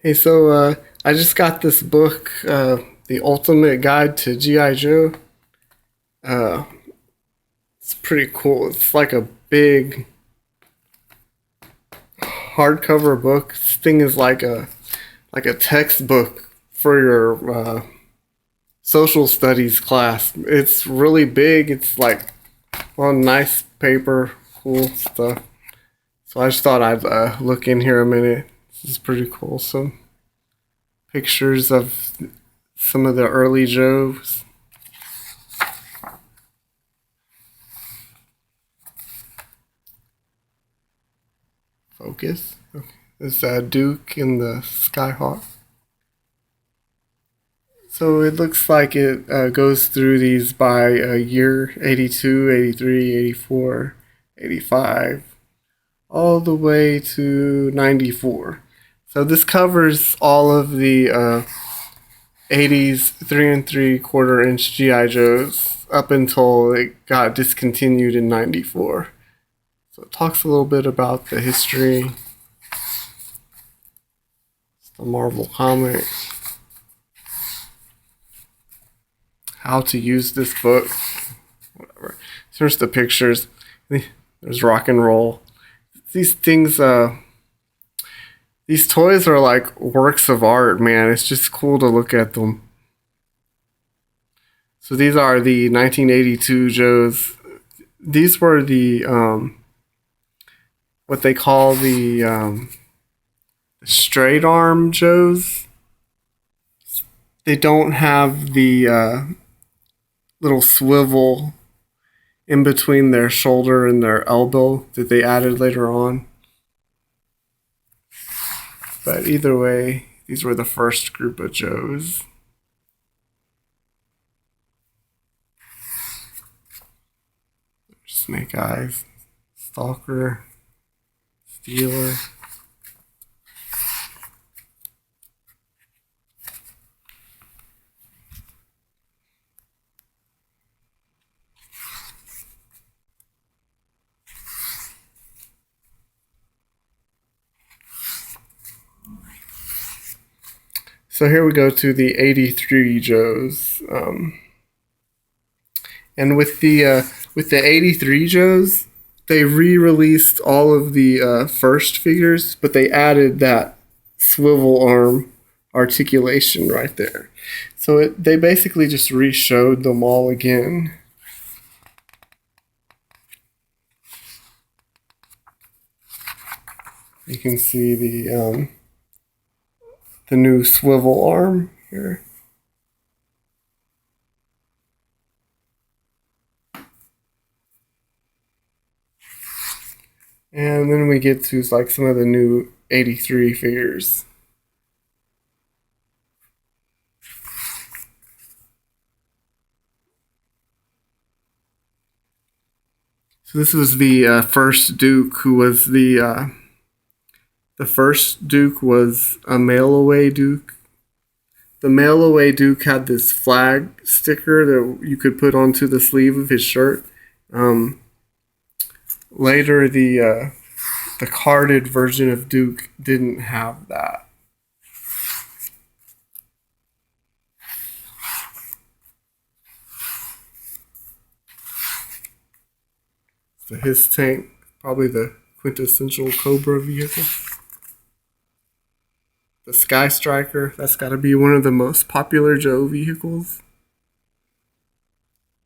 Hey, I just got this book, The Ultimate Guide to G.I. Joe. Uh, it's pretty cool. It's like a big hardcover book. This thing is like a textbook for your social studies class. It's really big. It's like on nice paper, cool stuff. So I just thought I'd look in here a minute. This is pretty cool. Some pictures of some of the early Joes. Focus. Okay. This Duke and the Skyhawk. So it looks like it goes through these by year 82, 83, 84, 85, all the way to 94. So this covers all of the 80s 3 3/4 inch GI Joes up until it got discontinued in 94. So it talks a little bit about the history. It's the Marvel comic. How to use this book. Whatever. Here's the pictures. There's rock and roll. These things, these toys are like works of art, man. It's just cool to look at them. So these are the 1982 Joes. These were the what they call the straight arm Joes. They don't have the little swivel in between their shoulder and their elbow that they added later on. But either way, these were the first group of Joes. Snake Eyes, Stalker, Stealer. So here we go to the 83 Joes. And with the 83 Joes, they re-released all of the first figures, but they added that swivel arm articulation right there. So they basically just re-showed them all again. You can see the new swivel arm here. And then we get to like some of the new 83 figures. So this was the first Duke, who was the first Duke was a mail-away Duke. The mail-away Duke had this flag sticker that you could put onto the sleeve of his shirt. Later, the carded version of Duke didn't have that. So his tank, probably the quintessential Cobra vehicle. The Sky Striker, that's got to be one of the most popular Joe vehicles.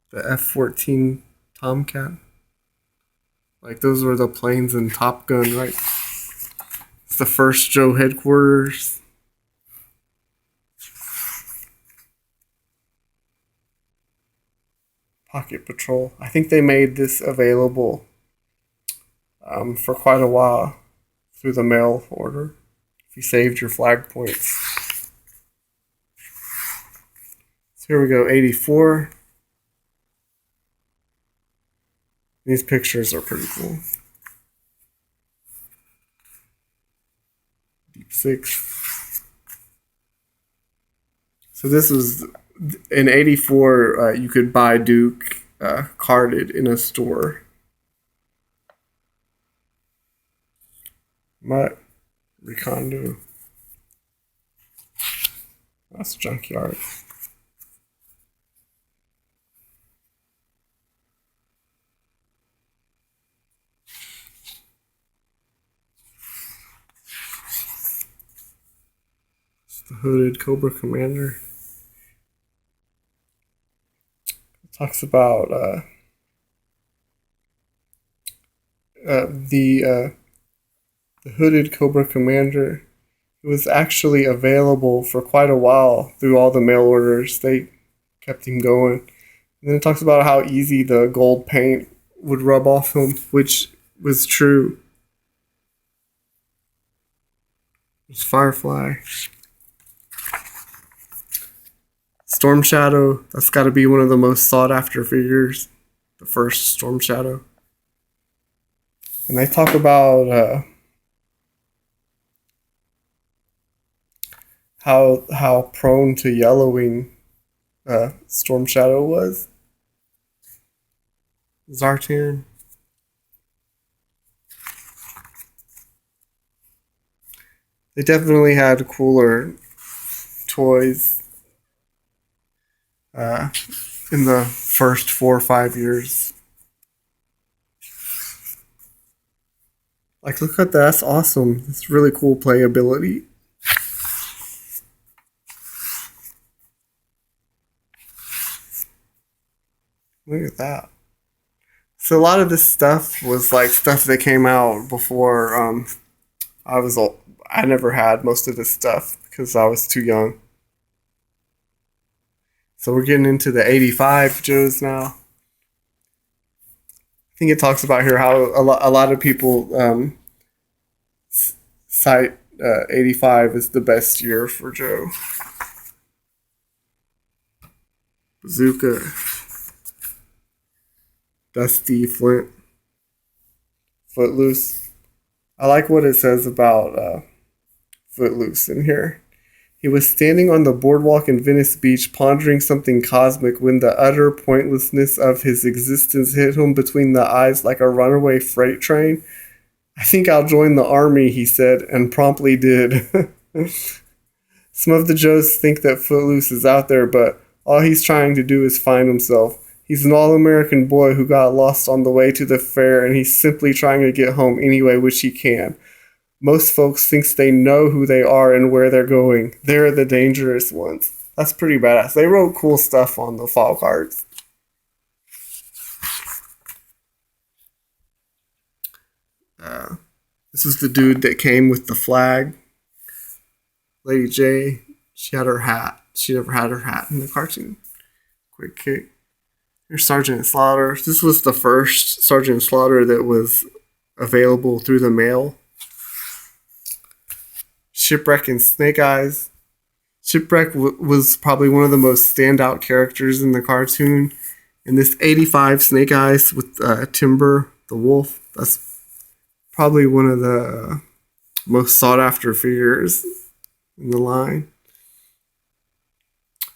The F-14 Tomcat. Like, those were the planes in Top Gun, right? It's the first Joe headquarters. Pocket Patrol. I think they made this available for quite a while through the mail order. If you saved your flag points. So here we go, 84. These pictures are pretty cool. Deep Six. So this was in 84. You could buy Duke carded in a store. But Recondo. That's junkyard. It's the hooded Cobra Commander. It talks about the hooded Cobra Commander. It was actually available for quite a while through all the mail orders. They kept him going. And then it talks about how easy the gold paint would rub off him, which was true. There's Firefly. Storm Shadow. That's got to be one of the most sought after figures. The first Storm Shadow. And they talk about how prone to yellowing Storm Shadow was. Zartan. They definitely had cooler toys in the first 4 or 5 years. Like, look at that. That's awesome. It's really cool playability. Look at that. So a lot of this stuff was like stuff that came out before I was old. I never had most of this stuff because I was too young. So we're getting into the 85 Joes now. I think it talks about here how a lot of people cite 85 as the best year for Joe. Bazooka. Dusty Flint. Footloose. I like what it says about Footloose in here. He was standing on the boardwalk in Venice Beach, pondering something cosmic, when the utter pointlessness of his existence hit him between the eyes like a runaway freight train. I think I'll join the army, he said, and promptly did. Some of the Joes think that Footloose is out there, but all he's trying to do is find himself. He's an all-American boy who got lost on the way to the fair, and he's simply trying to get home any way which he can. Most folks think they know who they are and where they're going. They're the dangerous ones. That's pretty badass. They wrote cool stuff on the fall cards. This was the dude that came with the flag. Lady J, she had her hat. She never had her hat in the cartoon. Quick kick. Here's Sergeant Slaughter. This was the first Sergeant Slaughter that was available through the mail. Shipwreck and Snake Eyes. Shipwreck was probably one of the most standout characters in the cartoon. And this 85 Snake Eyes with Timber, the wolf, that's probably one of the most sought after figures in the line.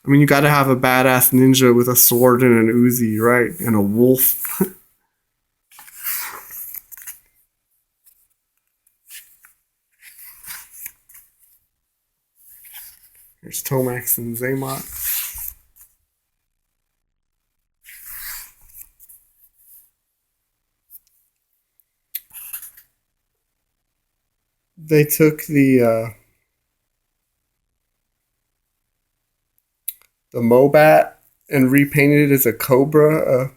I mean, you got to have a badass ninja with a sword and an Uzi, right? And a wolf. There's Tomax and Zaymot. They took the Mobat and repainted it as a Cobra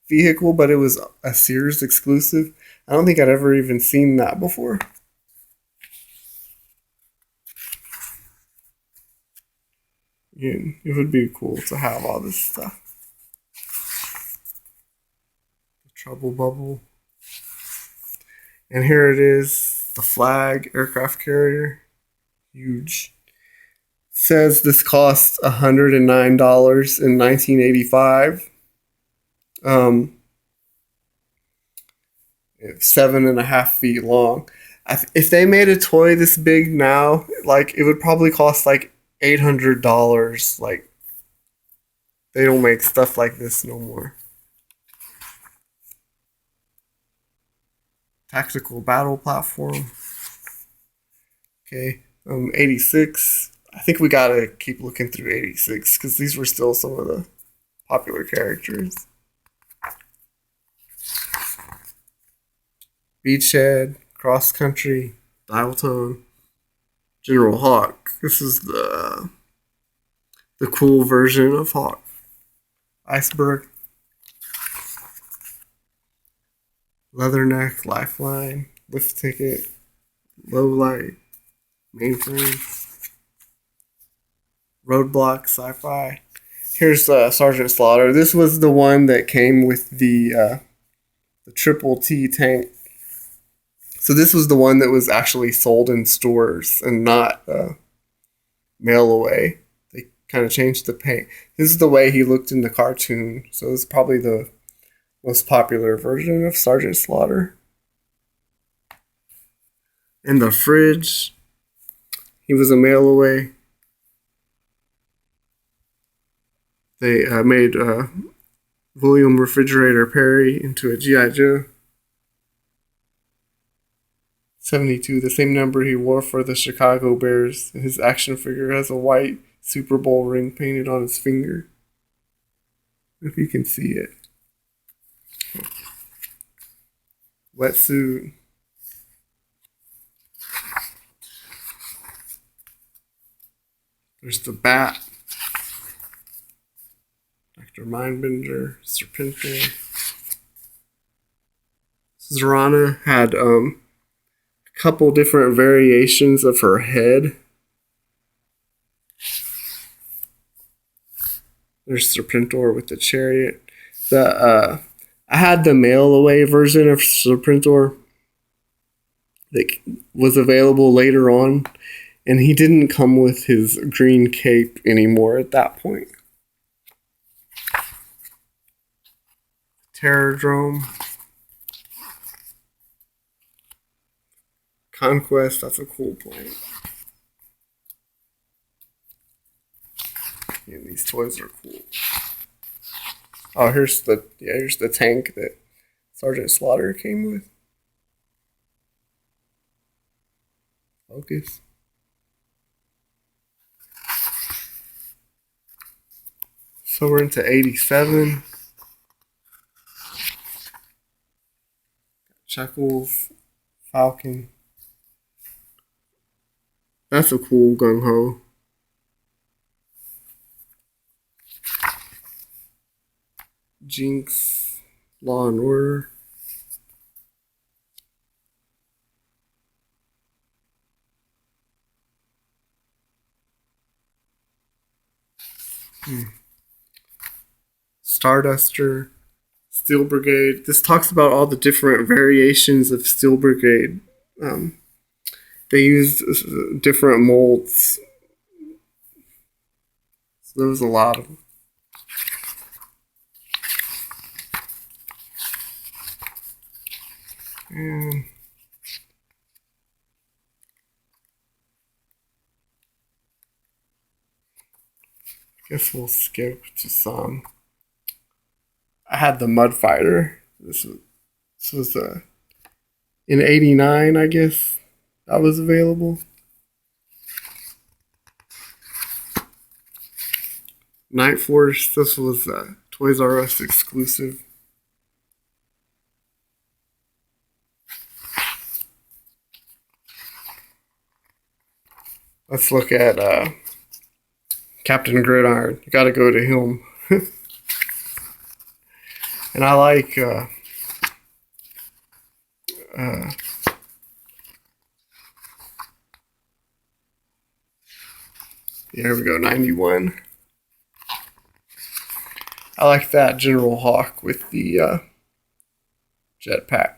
vehicle, but it was a Sears exclusive. I don't think I'd ever even seen that before. Again, it would be cool to have all this stuff. The Trouble Bubble. And here it is, the Flag aircraft carrier. Huge. Says this cost $109 in 1985. 7.5 feet long. If they made a toy this big now, like, it would probably cost like $800. Like, they don't make stuff like this no more. Tactical battle platform. Okay, 86. I think we gotta keep looking through 86 because these were still some of the popular characters. Beachhead, Cross Country, Dial Tone, General Hawk. This is the cool version of Hawk. Iceberg, Leatherneck, Lifeline, Lift Ticket, Low Light, Mainframe, Roadblock, Sci-Fi. Here's Sergeant Slaughter. This was the one that came with the Triple T tank. So this was the one that was actually sold in stores and not mail away. They kind of changed the paint. This is the way he looked in the cartoon. So it's probably the most popular version of Sergeant Slaughter. In the fridge, he was a mail away. They made William Refrigerator Perry into a G.I. Joe. 72, the same number he wore for the Chicago Bears. His action figure has a white Super Bowl ring painted on his finger. If you can see it. Wetsuit. There's the bat. Dr. Mindbender, Serpentor. Zorana had a couple different variations of her head. There's Serpentor with the chariot. I had the mail away version of Serpentor that was available later on, and he didn't come with his green cape anymore at that point. Terrordrome. Conquest, that's a cool plane. Yeah, these toys are cool. Oh, here's the tank that Sergeant Slaughter came with. Focus. So we're into 87. Chuckles, Falcon. That's a cool gung ho. Jinx, Law and Order. Starduster, Steel Brigade. This talks about all the different variations of Steel Brigade. They used different molds. So there was a lot of them. And I guess we'll skip to some. I had the Mud Fighter. This was in 89, I guess. That was available. Night Force. This was a Toys R Us exclusive. Let's look at Captain Gridiron. You gotta go to him. And I like here we go, 91. I like that General Hawk with the jetpack.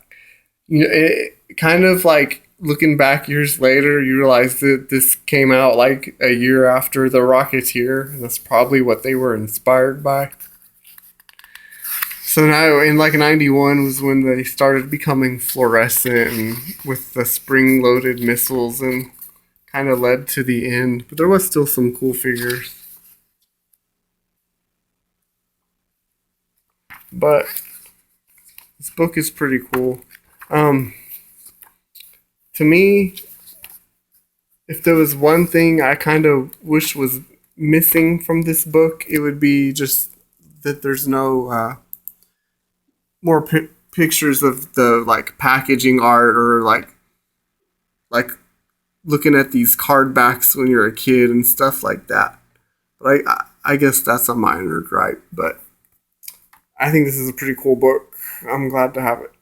You know, it kind of like looking back years later, you realize that this came out like a year after The Rocketeer, and that's probably what they were inspired by. So now in like 91 was when they started becoming fluorescent and with the spring-loaded missiles and kind of led to the end. But there was still some cool figures. But this book is pretty cool. To me, If there was one thing I kind of wish was missing from this book, it would be just that there's no more pictures of the like packaging art or like looking at these card backs when you're a kid and stuff like that. But I guess that's a minor gripe, but I think this is a pretty cool book. I'm glad to have it.